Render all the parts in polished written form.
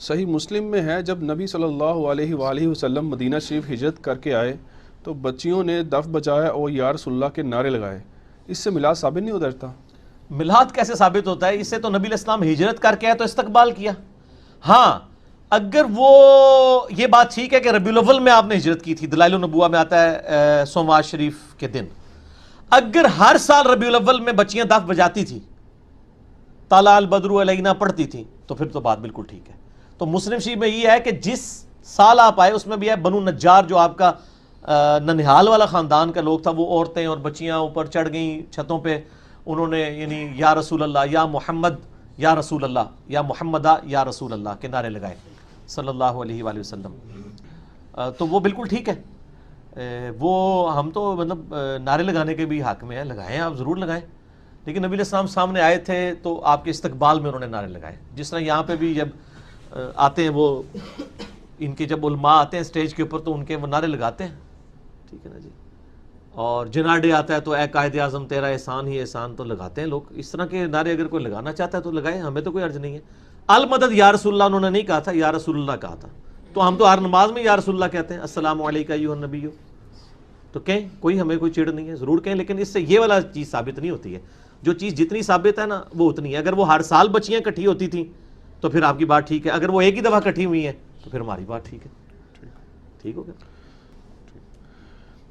صحیح مسلم میں ہے جب نبی صلی اللہ علیہ وآلہ وسلم مدینہ شریف ہجرت کر کے آئے تو بچیوں نے دف بجایا اور یا رسول اللہ کے نعرے لگائے، اس سے میلاد ثابت نہیں اترتا؟ میلاد کیسے ثابت ہوتا ہے؟ اس سے تو نبی علیہ السلام ہجرت کر کے آئے تو استقبال کیا. ہاں اگر وہ یہ بات ٹھیک ہے کہ ربیع الاول میں آپ نے ہجرت کی تھی، دلائل النبوہ میں آتا ہے سوموار شریف کے دن، اگر ہر سال ربیع الاول میں بچیاں دف بجاتی تھی، طلع البدر علینا پڑھتی تھیں، تو پھر تو بات بالکل ٹھیک ہے. تو مسلم شریف میں یہ ہے کہ جس سال آپ آئے اس میں بھی ہے بنو نجار جو آپ کا ننہال والا خاندان کا لوگ تھا، وہ عورتیں اور بچیاں اوپر چڑھ گئیں چھتوں پہ، انہوں نے یعنی یا رسول اللہ، یا محمد یا رسول اللہ، یا محمدہ یا رسول اللہ کے نعرے لگائے صلی اللہ علیہ وآلہ وسلم. تو وہ بالکل ٹھیک ہے. وہ ہم تو مطلب نعرے لگانے کے بھی حق میں ہیں، لگائیں، آپ ضرور لگائیں، لیکن نبی علیہ السلام سامنے آئے تھے تو آپ کے استقبال میں انہوں نے نعرے لگائے. جس طرح یہاں پہ بھی جب آتے ہیں وہ ان کے جب علماء آتے ہیں سٹیج کے اوپر تو ان کے وہ نعرے لگاتے ہیں، ٹھیک ہے نا جی. اور جنار ڈے آتا ہے تو اے قائد اعظم تیرا احسان ہی احسان تو لگاتے ہیں لوگ. اس طرح کے نعرے اگر کوئی لگانا چاہتا ہے تو لگائے، ہمیں تو کوئی عرض نہیں ہے. المدد یا رسول اللہ انہوں نے نہیں کہا تھا، یا رسول اللہ کہا تھا. تو ہم تو ہر نماز میں یا رسول اللہ کہتے ہیں، السلام علیکم ایھا النبی، تو کہیں کوئی ہمیں کوئی چڑ نہیں ہے، ضرور کہیں، لیکن اس سے یہ والا چیز ثابت نہیں ہوتی ہے. جو چیز جتنی ثابت ہے نا وہ اتنی ہے. اگر وہ ہر سال بچیاں اکٹھی ہوتی تھیں تو پھر آپ کی بات ٹھیک ہے، اگر وہ ایک ہی دفعہ اکٹھی ہوئی ہیں تو پھر ہماری بات ٹھیک ہے. ٹھیک ہو گیا.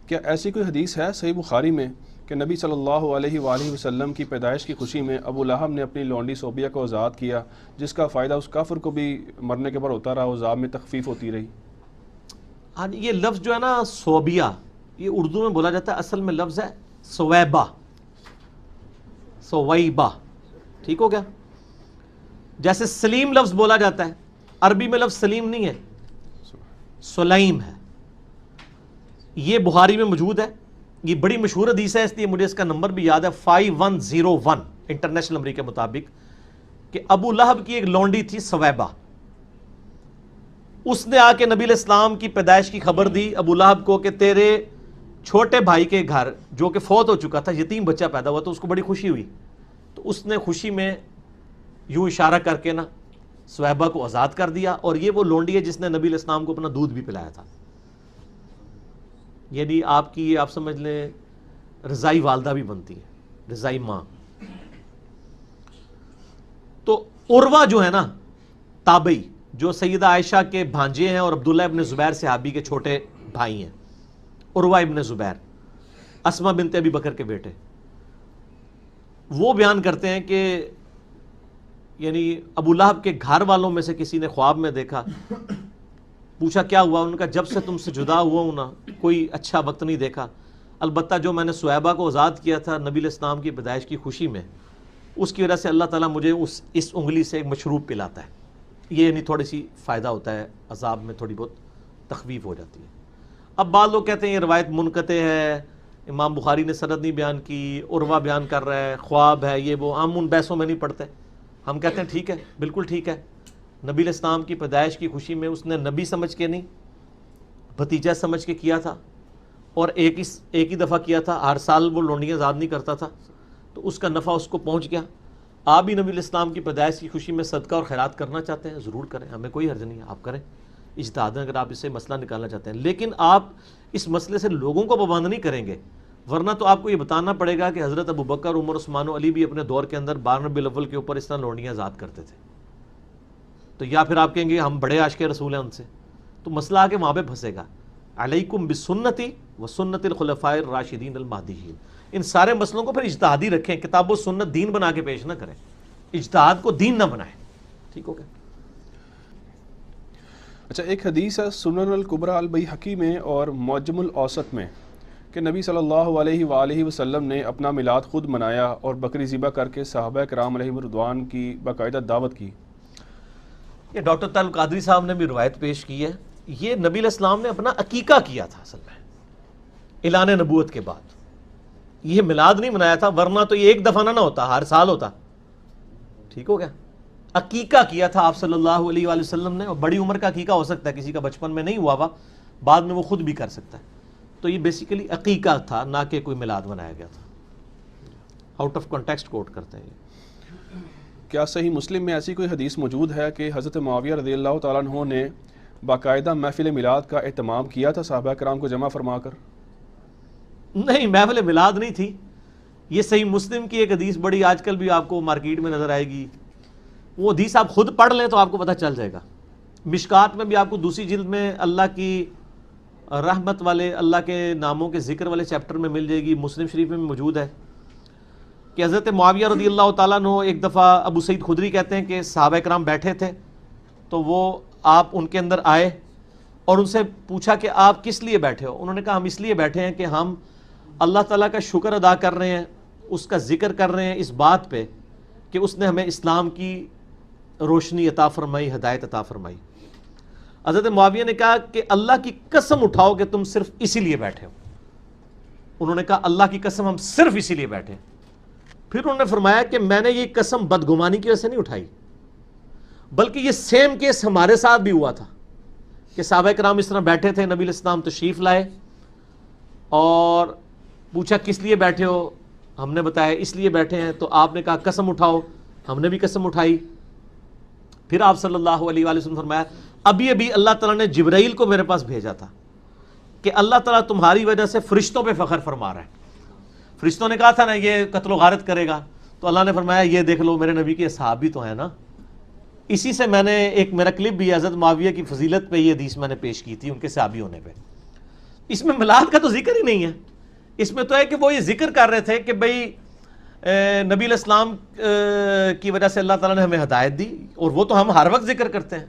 کیا ایسی کوئی حدیث ہے صحیح بخاری میں کہ نبی صلی اللہ علیہ وآلہ وسلم کی پیدائش کی خوشی میں ابو لہب نے اپنی لونڈی صوبیہ کو آزاد کیا، جس کا فائدہ اس کافر کو بھی مرنے کے بعد ہوتا رہا، عذاب میں تخفیف ہوتی رہی؟ ہاں یہ لفظ جو ہے نا صوبیہ، یہ اردو میں بولا جاتا ہے، اصل میں لفظ ہے سویبہ، سویبہ. ٹھیک ہو گیا. جیسے سلیم لفظ بولا جاتا ہے، عربی میں لفظ سلیم نہیں ہے، سلیم ہے. یہ بخاری میں موجود ہے، یہ بڑی مشہور حدیث ہے، اس لیے مجھے اس کا نمبر بھی یاد ہے 5101 انٹرنیشنل نمبر کے مطابق، کہ ابو لہب کی ایک لونڈی تھی سویبہ. اس نے آ کے نبی علیہ السلام کی پیدائش کی خبر دی ابو لہب کو کہ تیرے چھوٹے بھائی کے گھر جو کہ فوت ہو چکا تھا، یتیم بچہ پیدا ہوا، تو اس کو بڑی خوشی ہوئی. تو اس نے خوشی میں یوں اشارہ کر کے نا سویبہ کو آزاد کر دیا. اور یہ وہ لونڈی ہے جس نے نبی علیہ السلام کو اپنا دودھ بھی پلایا تھا. یعنی آپ کی آپ سمجھ لیں رضائی والدہ بھی بنتی ہے، رضائی ماں. تو عروہ جو ہے نا تابعی، جو سیدہ عائشہ کے بھانجے ہیں اور عبداللہ ابن زبیر صحابی کے چھوٹے بھائی ہیں، عروہ ابن زبیر، اسما بنت ابی بکر کے بیٹے، وہ بیان کرتے ہیں کہ یعنی ابو لہب کے گھر والوں میں سے کسی نے خواب میں دیکھا، پوچھا کیا ہوا؟ ان کا جب سے تم سے جدا ہوا ہوں نا کوئی اچھا وقت نہیں دیکھا، البتہ جو میں نے سویبہ کو آزاد کیا تھا نبی علیہ السلام کی پیدائش کی خوشی میں، اس کی وجہ سے اللہ تعالیٰ مجھے اس انگلی سے ایک مشروب پلاتا ہے. یہ یعنی تھوڑی سی فائدہ ہوتا ہے، عذاب میں تھوڑی بہت تخفیف ہو جاتی ہے. اب بعض لوگ کہتے ہیں یہ روایت منقطع ہے، امام بخاری نے سند نہیں بیان کی، عروہ بیان کر رہا ہے، خواب ہے، یہ وہ. ہم ان بحثوں میں نہیں پڑھتے. ہم کہتے ہیں ٹھیک ہے، بالکل ٹھیک ہے، نبی علیہ السلام کی پیدائش کی خوشی میں اس نے نبی سمجھ کے نہیں، بھتیجا سمجھ کے کیا تھا، اور ایک ہی دفعہ کیا تھا، ہر سال وہ لونڈیاں آزاد نہیں کرتا تھا، تو اس کا نفع اس کو پہنچ گیا. آپ بھی نبی علیہ السلام کی پیدائش کی خوشی میں صدقہ اور خیرات کرنا چاہتے ہیں ضرور کریں، ہمیں کوئی حرج نہیں ہے، آپ کریں اجتہاد اگر آپ اس سے مسئلہ نکالنا چاہتے ہیں. لیکن آپ اس مسئلے سے لوگوں کو پابند نہیں کریں گے، ورنہ تو آپ کو یہ بتانا پڑے گا کہ حضرت ابو بکر، عمر، عثمان و علی بھی اپنے دور کے اندر 12 ربیع الاول کے اوپر اس طرح لونڈیاں آزاد کرتے تھے. تو یا پھر آپ کہیں گے ہم بڑے عاشق رسول ہیں ان سے، تو مسئلہ آ کے وہاں پہ پھنسے گا. علیکم بسنتی و سنت الخلفاء الراشدین المہدیین. ان سارے مسئلوں کو پھر اجتہادی رکھیں، کتاب و سنت دین بنا کے پیش نہ کریں، اجتہاد کو دین نہ بنائیں. ٹھیک ہو گیا. اچھا، ایک حدیث ہے سنن الکبریٰ البیہقی میں اور معجم الاوسط میں کہ نبی صلی اللہ علیہ وآلہ وسلم نے اپنا میلاد خود منایا اور بکری ذبح کر کے صحابہ کرام علیہم رضوان کی باقاعدہ دعوت کی. یہ ڈاکٹر تعلق قادری صاحب نے بھی روایت پیش کی ہے. یہ نبی علیہ السلام نے اپنا عقیقہ کیا تھا اصل میں اعلان نبوت کے بعد. یہ میلاد نہیں منایا تھا، ورنہ تو یہ ایک دفعہ نہ ہوتا، ہر سال ہوتا. ٹھیک ہو گیا. عقیقہ کیا تھا آپ صلی اللہ علیہ وآلہ وسلم نے، اور بڑی عمر کا عقیقہ ہو سکتا ہے، کسی کا بچپن میں نہیں ہوا بعد میں وہ خود بھی کر سکتا ہے. تو یہ بیسیکلی عقیقہ تھا، نہ کہ کوئی میلاد منایا گیا تھا. آؤٹ آف کانٹیکسٹ کوٹ کرتے ہیں. کیا صحیح مسلم میں ایسی کوئی حدیث موجود ہے کہ حضرت معاویہ رضی اللہ تعالیٰ عنہ نے باقاعدہ محفل میلاد کا اہتمام کیا تھا صحابہ کرام کو جمع فرما کر؟ نہیں، محفل میلاد نہیں تھی. یہ صحیح مسلم کی ایک حدیث بڑی آج کل بھی آپ کو مارکیٹ میں نظر آئے گی. وہ حدیث آپ خود پڑھ لیں تو آپ کو پتہ چل جائے گا. مشکات میں بھی آپ کو دوسری جلد میں اللہ کی رحمت والے، اللہ کے ناموں کے ذکر والے چیپٹر میں مل جائے گی. مسلم شریف میں بھی موجود ہے کہ حضرت معاویہ رضی اللہ تعالیٰ عنہ ایک دفعہ، ابو سعید خدری کہتے ہیں کہ صحابہ کرام بیٹھے تھے تو وہ آپ ان کے اندر آئے اور ان سے پوچھا کہ آپ کس لیے بیٹھے ہو؟ انہوں نے کہا ہم اس لیے بیٹھے ہیں کہ ہم اللہ تعالیٰ کا شکر ادا کر رہے ہیں، اس کا ذکر کر رہے ہیں اس بات پہ کہ اس نے ہمیں اسلام کی روشنی عطا فرمائی، ہدایت عطا فرمائی. حضرت معاویہ نے کہا کہ اللہ کی قسم اٹھاؤ کہ تم صرف اسی لیے بیٹھے ہو. انہوں نے کہا اللہ کی قسم ہم صرف اسی لیے بیٹھے. پھر انہوں نے فرمایا کہ میں نے یہ قسم بدگمانی کی وجہ سے نہیں اٹھائی، بلکہ یہ سیم کیس ہمارے ساتھ بھی ہوا تھا کہ صحابہ کرام اس طرح بیٹھے تھے، نبی علیہ السلام تشریف لائے اور پوچھا کس لیے بیٹھے ہو؟ ہم نے بتایا اس لیے بیٹھے ہیں. تو آپ نے کہا قسم اٹھاؤ، ہم نے بھی قسم اٹھائی. پھر آپ صلی اللہ علیہ وآلہ وسلم فرمایا ابھی اللہ تعالیٰ نے جبرائیل کو میرے پاس بھیجا تھا کہ اللہ تعالیٰ تمہاری وجہ سے فرشتوں پہ فخر فرما رہا ہے. فرشتوں نے کہا تھا نا یہ قتل و غارت کرے گا، تو اللہ نے فرمایا یہ دیکھ لو میرے نبی کے صحابی تو ہیں نا. اسی سے میں نے ایک میرا کلپ بھی حضرت معاویہ کی فضیلت پہ یہ حدیث میں نے پیش کی تھی ان کے صحابی ہونے پہ. اس میں میلاد کا تو ذکر ہی نہیں ہے. اس میں تو ہے کہ وہ یہ ذکر کر رہے تھے کہ بھئی نبی علیہ السلام کی وجہ سے اللہ تعالیٰ نے ہمیں ہدایت دی، اور وہ تو ہم ہر وقت ذکر کرتے ہیں،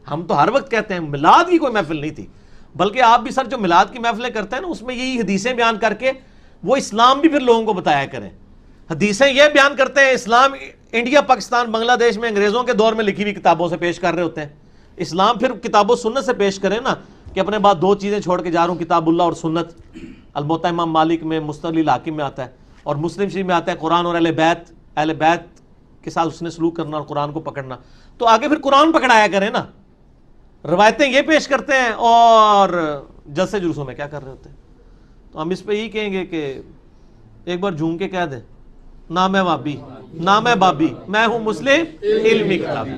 ہم تو ہر وقت کہتے ہیں. میلاد کی کوئی محفل نہیں تھی، بلکہ آپ بھی سر جو میلاد کی محفلیں کرتے ہیں نا اس میں یہی حدیثیں بیان کر کے وہ اسلام بھی پھر لوگوں کو بتایا کریں. حدیثیں یہ بیان کرتے ہیں اسلام انڈیا، پاکستان، بنگلہ دیش میں انگریزوں کے دور میں لکھی ہوئی کتابوں سے پیش کر رہے ہوتے ہیں. اسلام پھر کتاب و سنت سے پیش کریں نا کہ اپنے بعد دو چیزیں چھوڑ کے جا رہا ہوں، کتاب اللہ اور سنت. الموطا امام مالک میں، مستدل الحاکم میں آتا ہے، اور مسلم شریف میں آتا ہے قرآن اور اہل بیت کے ساتھ اس نے سلوک کرنا اور قرآن کو پکڑنا. تو آگے پھر قرآن پکڑایا کریں نا. روایتیں یہ پیش کرتے ہیں اور جلسے جلوسوں میں کیا کر رہے ہوتے ہیں. تو ہم اس پہ یہی کہیں گے کہ ایک بار جھوم کے کہہ دیں نہ میں وابی نہ میں بابی، میں ہوں مسلم علمی کتاب.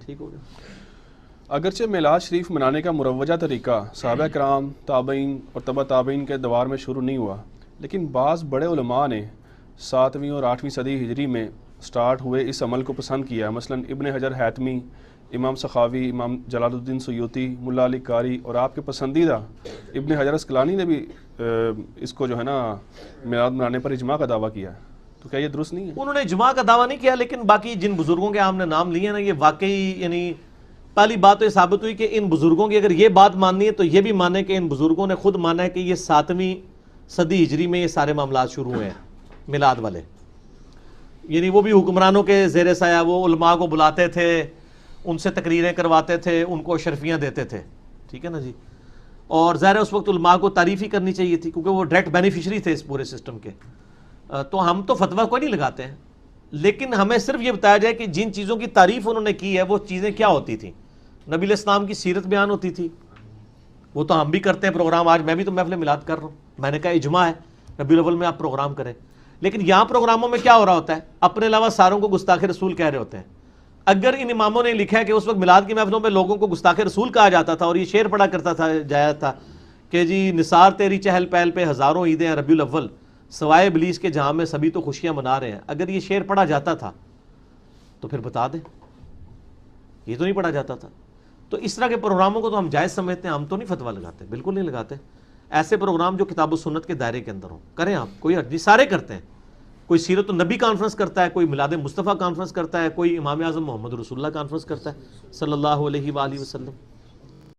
ٹھیک ہو گیا. اگرچہ میلاد شریف منانے کا مروجہ طریقہ صحابہ کرام، تابعین اور تبع تابعین کے دوار میں شروع نہیں ہوا، لیکن بعض بڑے علماء نے 7ویں اور 8ویں صدی ہجری میں سٹارٹ ہوئے اس عمل کو پسند کیا. مثلا ابن حجر حیتمی، امام سخاوی، امام جلال الدین سیوطی، ملا علی قاری اور آپ کے پسندیدہ ابن حجر اسقلانی نے بھی اس کو جو ہے نا میلاد منانے پر اجماع کا دعویٰ کیا ہے. تو کیا یہ درست نہیں ہے؟ انہوں نے اجماع کا دعویٰ نہیں کیا، لیکن باقی جن بزرگوں کے ہم نے نام لیے نا، یہ واقعی یعنی پہلی بات تو یہ ثابت ہوئی کہ ان بزرگوں کی اگر یہ بات ماننی ہے تو یہ بھی مانے کہ ان بزرگوں نے خود مانا ہے کہ یہ 7ویں صدی ہجری میں یہ سارے معاملات شروع ہوئے ہیں میلاد والے. یعنی وہ بھی حکمرانوں کے زیر سایہ وہ علماء کو بلاتے تھے، ان سے تقریریں کرواتے تھے، ان کو اشرفیاں دیتے تھے. ٹھیک ہے نا جی. اور ظاہر ہے اس وقت علماء کو تعریف ہی کرنی چاہیے تھی کیونکہ وہ ڈائریکٹ بینیفیشری تھے اس پورے سسٹم کے. تو ہم تو فتویٰ کوئی نہیں لگاتے ہیں، لیکن ہمیں صرف یہ بتایا جائے کہ جن چیزوں کی تعریف انہوں نے کی ہے وہ چیزیں کیا ہوتی تھیں. نبی علیہ السلام کی سیرت بیان ہوتی تھی، وہ تو ہم بھی کرتے ہیں پروگرام. آج میں بھی تو محفل میلاد کر رہا ہوں، میں نے کہا اجماع ہے ربیع الاول میں آپ پروگرام کریں. لیکن یہاں پروگراموں میں کیا ہو رہا ہوتا ہے؟ اپنے علاوہ ساروں کو گستاخ رسول کہہ رہے ہوتے ہیں. اگر ان اماموں نے لکھا ہے کہ اس وقت میلاد کی محفلوں میں لوگوں کو گستاخ رسول کہا جاتا تھا اور یہ شعر پڑھا کرتا تھا جایا تھا کہ جی نثار تیری چہل پہل پہ ہزاروں عیدیں ہیں ربیع الاول، سوائے ابلیس کے جہاں میں سبھی تو خوشیاں منا رہے ہیں. اگر یہ شعر پڑھا جاتا تھا تو پھر بتا دیں، یہ تو نہیں پڑھا جاتا تھا. تو اس طرح کے پروگراموں کو تو ہم جائز سمجھتے ہیں، ہم تو نہیں فتویٰ لگاتے، بالکل نہیں لگاتے. ایسے پروگرام جو کتاب و سنت کے دائرے کے اندر ہوں کریں آپ، کوئی حرج نہیں، سارے کرتے ہیں. کوئی سیرت النبی کانفرنس کرتا ہے، کوئی میلاد مصطفیٰ کانفرنس کرتا ہے، کوئی امام اعظم محمد رسول اللہ کانفرنس کرتا ہے صلی اللہ علیہ وآلہ وسلم.